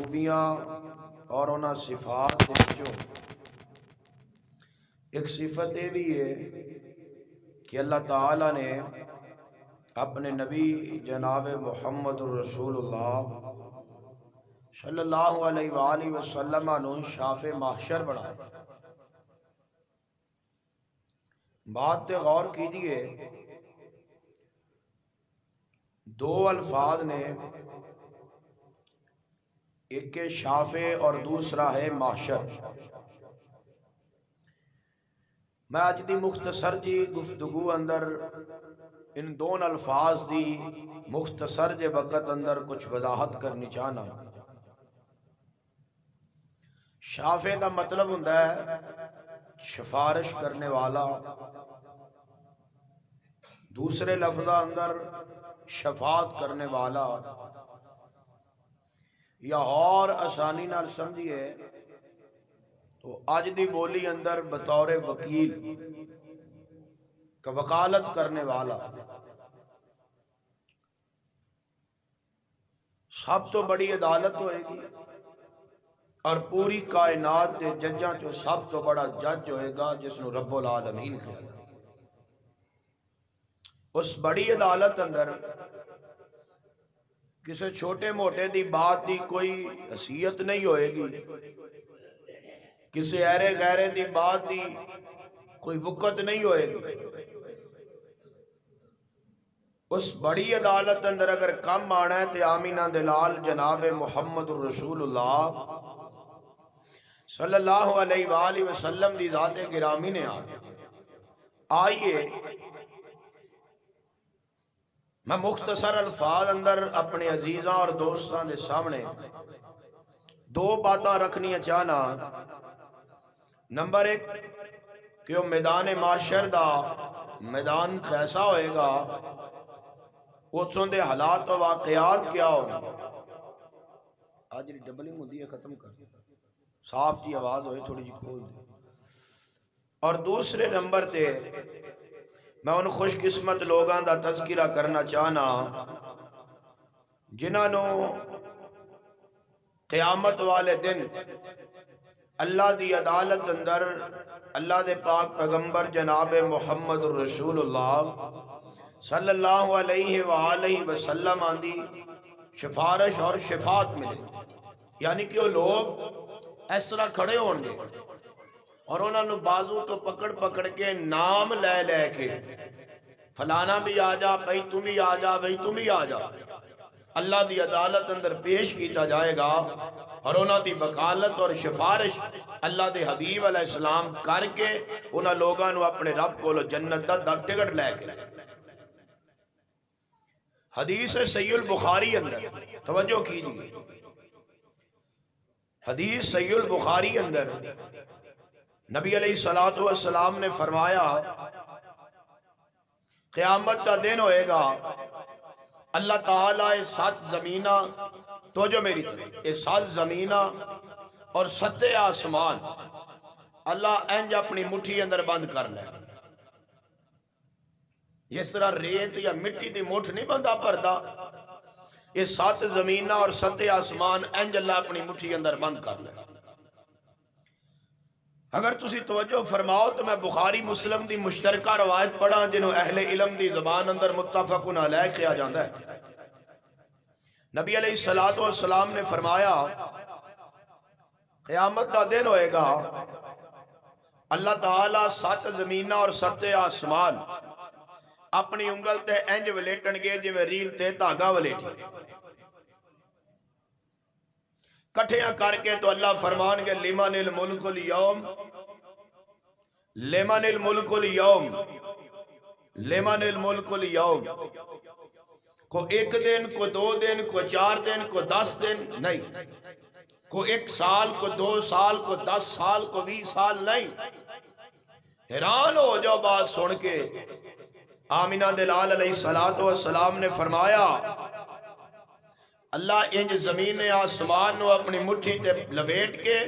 خوبیاں اور انہاں صفات وچوں ایک صفت یہ بھی ہے کہ اللہ تعالی نے اپنے نبی جناب محمد الرسول اللہ صلی اللہ علیہ وآلہ وسلم نو شاف محشر بنایا۔ بات تے غور کیجئے، دو الفاظ نے، ایک ہے شافع اور دوسرا ہے محشر۔ میں آج دی مختصر جی گفتگو اندر ان دون الفاظ دی مختصر جے وقت اندر کچھ وضاحت کرنی چاہنا۔ شافع دا مطلب ہوندا ہے سفارش کرنے والا، دوسرے لفظہ اندر شفاعت کرنے والا، یا اور آسانی نال سمجھیے تو آج دی بولی اندر بطور وکیل کا وکالت کرنے والا۔ سب تو بڑی عدالت ہوئے گی اور پوری کائنات کے ججاں چو سب تو بڑا جج ہوئے گا جس نو رب العالمین کہا۔ اس بڑی عدالت اندر کسی چھوٹے موٹے دی بات دی کوئی حیثیت نہیں ہوئے گی، کسی ایرے غیرے دی بات دی کوئی وقت نہیں ہوئے گی۔ اس بڑی عدالت اندر اگر کم آنا ہے تو آمینہ دلال جناب محمد الرسول اللہ صلی اللہ علیہ وآلہ وسلم دی ذات گرامی نے آئیے میں مختصر الفاظ اندر اپنے عزیزاں اور دوستاں دے سامنے دو باتاں رکھنی چاہنا۔ نمبر ایک کہ وہ میدان معاشر دا میدان کیسا ہوئے گا، اس دے حالات و واقعات کیا ہوگا۔ آج ڈبلنگ ہوندی ہے، ختم کر صاف جی آواز ہوئے تھوڑی جی کھول دے۔ اور دوسرے نمبر تے میں ان خوش قسمت لوگاں دا تذکرہ کرنا چاہنا جنہاں نو قیامت والے دن اللہ دی عدالت اندر اللہ دے پاک پیغمبر جناب محمد الرسول اللہ صلی اللہ علیہ وآلہ وسلم آندی سفارش اور شفاعت ملے، یعنی کہ وہ لوگ اس طرح کھڑے ہوں گے اور انہوں نے بازو تو پکڑ پکڑ کے نام لے لے کے فلانا بھی آ جا بھئی تم ہی آ جا بھئی تم ہی آ جا، اللہ دی عدالت اندر پیش کیتا جائے گا اور انہوں دی وکالت اور سفارش اللہ دے حبیب علیہ السلام کر کے انہوں لوگاں نو اپنے رب کو جنت دا ٹکٹ لے کے۔ حدیث صحیح البخاری اندر توجہ کیجئے، حدیث صحیح البخاری اندر نبی علیہ السلام نے فرمایا قیامت کا دن ہوئے گا، اللہ تعالیٰ سات زمینہ تو جو میری سات زمینہ اور ستے آسمان اللہ انج اپنی مٹھی اندر بند کر لے۔ اس طرح ریت یا مٹی دی مٹھ نہیں بندہ پردہ، یہ سات زمینہ اور ستے آسمان انج اللہ اپنی مٹھی اندر بند کر لے۔ اگر تسی توجہ فرماؤ تو میں بخاری مسلم دی مشترکہ روایت پڑھا جنہوں اہل علم دی زبان اندر متفقن علیہ کیا جاندہ ہے۔ نبی علیہ السلام نے فرمایا قیامت دا دن ہوئے گا، اللہ تعالیٰ سات زمینہ اور ستے آسمان اپنی انگل تے انج ولیٹن گے جو میں ریل تے تاگا ولیٹی کٹھیاں کر کے تو اللہ فرمان گے لمن الملک اليوم لمن الملک اليوم لمن الملک اليوم، کو ایک دن کو دو دن کو چار دن کو 10 دن نہیں، کو 1 سال کو 2 سال کو 10 سال کو 20 سال نہیں۔ حیران ہو جاؤ بات سن کے۔ آمینہ دلال علیہ السلام نے فرمایا اللہ انج زمین آسمان نو اپنی مٹھی تے لپیٹ کے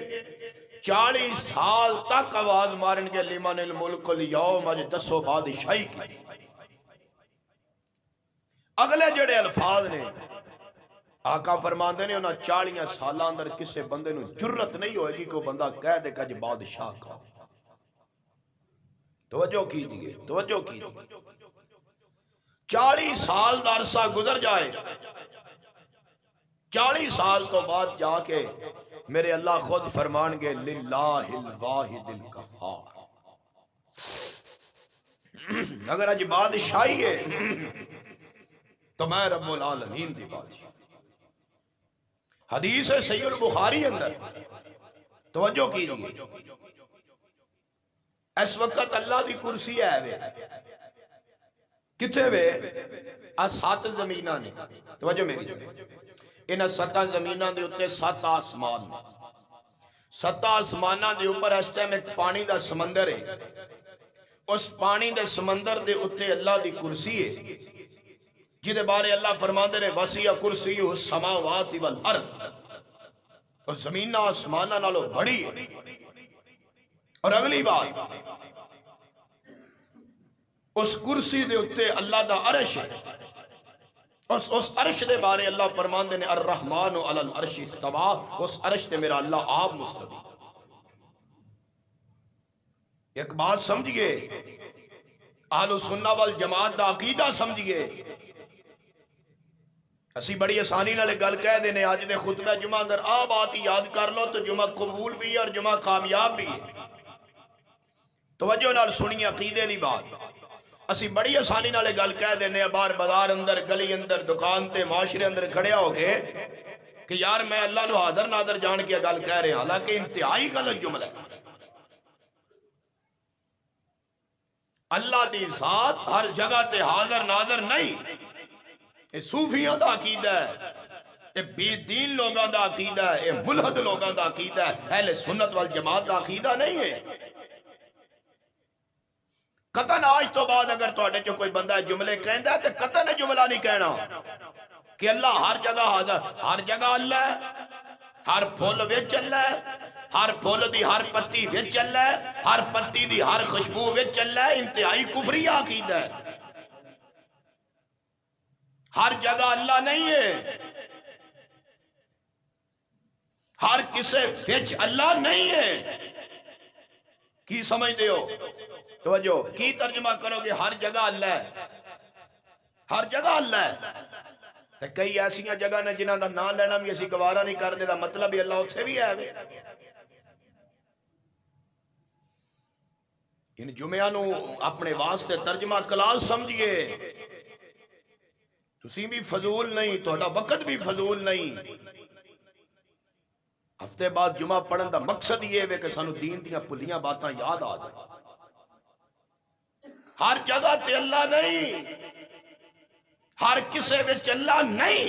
40 سال تک آواز مارن گے لمن الملک اليوم، اج دسو بادشاہی کی۔ اگلے جڑے الفاظ نے آقا فرماندے نے انہاں 40 سالاں اندر کسے بندے نو جرت نہیں ہوئے گی کوئی بندہ کہہ دے کہ بادشاہ کا توجہ کیجئے 40 سال دا عرصہ گزر جائے 40 سال تو بعد جا کے میرے اللہ خود فرمان گے للہ الواحد القہار، اگر اج بادشاہی ہے تو میں رب العالمین دی بادشاہ۔ حدیث ہے صحیح البخاری اندر، توجہ کیجئے، اس وقت اللہ دی کرسی ہے وے کتھے وے؟ 7 زمیناں نے، توجہ میری، انہاں 7 زمیناں دے اوتے 7 آسمان نے، 7 آسماناں دے اوپر اس ٹائم ایک پانی دا سمندر ہے، اس پانی دے سمندر دے اوتے اللہ دی کرسی ہے جدے بارے اللہ فرماندے نے وسیع کرسیہ السماوات والارض، اور زمین آسماناں نالوں بڑی ہے۔ اور اگلی بات، اس کرسی دے اتے اللہ دا عرش ہے، اس عرش دے بارے اللہ فرماندے نے الرحمن علی العرش استوى، اس عرش تے میرا اللہ آپ مستوی۔ ایک بات سمجھئے، اہل سنہ والجماعت دا عقیدہ سمجھئے، اسی بڑی آسانی نالے گل کہہ دینے آج دے خطبہ جمعہ اندر آ بات یاد کر لو تو جمعہ قبول بھی ہے اور جمعہ کامیاب بھی ہے۔ توجہ نال سنی عقیدے دی بات، اسی بڑی آسانی نالے گل کہہ دینے بار بازار اندر گلی اندر دکان تے معاشرے اندر کھڑیا ہو گئے کہ یار میں اللہ نو حاضر ناظر جان کے گل کہہ رہے ہیں، حالانکہ انتہائی غلط جملہ ہے۔ اللہ دی ذات ہر جگہ تے حاضر ناظر نہیں، یہ صوفیاں دا عقیدہ ہے، یہ بے دین لوگاں دا عقیدہ ہے، یہ ملحد لوگاں دا عقیدہ ہے، اہل سنت والجماعت دا عقیدہ نہیں ہے۔ قطن آج تو بعد اگر توڑے جو کوئی بندہ جملے کہندہ ہے تو قطن جملہ نہیں کہنا کہ اللہ ہر جگہ حاضر، ہر جگہ اللہ ہے، ہر پھول وچ اللہ ہے، ہر پھول دی ہر پتی وچ اللہ ہے، ہر پتی دی ہر خوشبو وچ اللہ ہے، انتہائی کفری عقیدہ ہے۔ ہر جگہ اللہ نہیں ہے، ہر کسے وچ اللہ نہیں ہے، کی سمجھتے ہو؟ توجہ کی ترجمہ کرو گے؟ ہر جگہ اللہ ہے، ہر جگہ اللہ ہے۔ تو کئی ایسیاں جگہ نے جنہاں دا نام لینا بھی اسی گوارا نہیں کر دے دا مطلب ہی اللہ اتھے بھی ہے۔ ان جمعہ نو اپنے واسطے ترجمہ کلاس سمجھئے، تسی بھی فضول نہیں، توڑا وقت بھی فضول نہیں۔ ہفتے بعد جمعہ پڑھن دا مقصد یہ ہے کہ سانو دین دیاں پلیاں باتاں یاد آ جائیں۔ ہر جگہ تے اللہ نہیں، ہر کسے وچ اللہ نہیں۔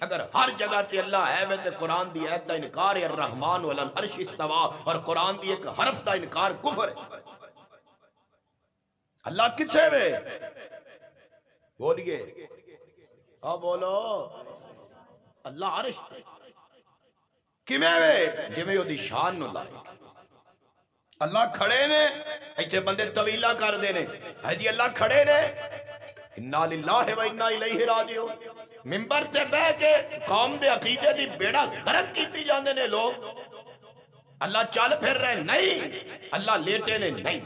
اگر ہر جگہ تے اللہ ہے وے تے قرآن دی آیت دا انکار ہے الرحمن علی العرش استوى، اور قرآن دی ایک حرف دا انکار کفر ہے۔ اللہ کچھے وے؟ بولیے بولو، اللہ عرش تے کمیں وے؟ جمیں یو دی شان نو لائے۔ اللہ کھڑے نے، ایچے بندے طویلہ کر دینے، ہے جی اللہ کھڑے نے، انا للہ و انا الیہ راجعون، ممبر تے بہ کے قوم دے عقیدے دی بیڑا غرق کیتی جاندے نے لوگ۔ اللہ چل پھر رہے نہیں، اللہ لیٹے نے نہیں،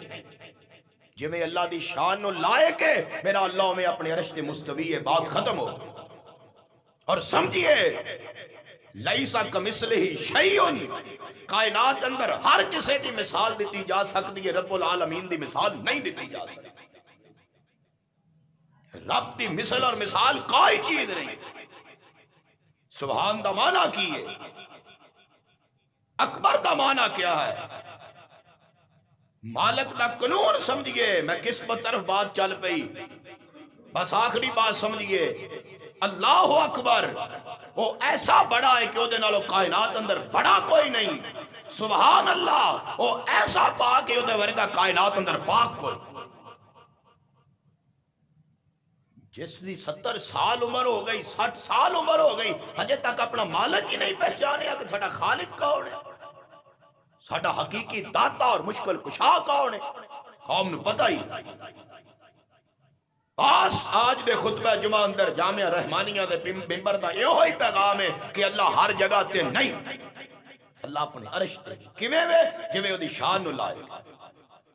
جمیں اللہ دی شان نو لائے کے میرا اللہ میں اپنے عرش تے مستوی ہے، بات ختم ہو۔ اور سمجھئے لیسا کمثلہ شیئن، کائنات اندر ہر کسے کی مثال دیتی جا سکتی ہے، رب العالمین دی مثال نہیں دیتی جا سکتی۔ رب دی مثل اور مثال کوئی چیز نہیں۔ سبحان دا معنی کی ہے، اکبر دا معنی کیا ہے، مالک دا قانون سمجھئے۔ میں کس پر طرف بات چل پئی، بس آخری بات سمجھئے، اللہ اکبر وہ ایسا بڑا ہے کہ وہ دے نالو کائنات اندر بڑا کوئی نہیں۔ سبحان اللہ وہ ایسا پاک ہے، وہ دے ورگا کائنات اندر پاک کوئی۔ جس دی 70 سال عمر ہو گئی، 60 سال عمر ہو گئی، ہجے تک اپنا مالک ہی نہیں پہچانے کہ ساڈا خالق کون ہے، ساڈا حقیقی داتا اور مشکل کشا کون ہے، قوم نو پتہ ہی۔ آج دے خطبہ جمعہ اندر جامعہ رحمانیہ دے ممبر دا یہ ہوئی پیغام ہے کہ اللہ ہر جگہ تے نہیں، اللہ اپنے عرش تے کیویں وے جویں اودی شان نو لائے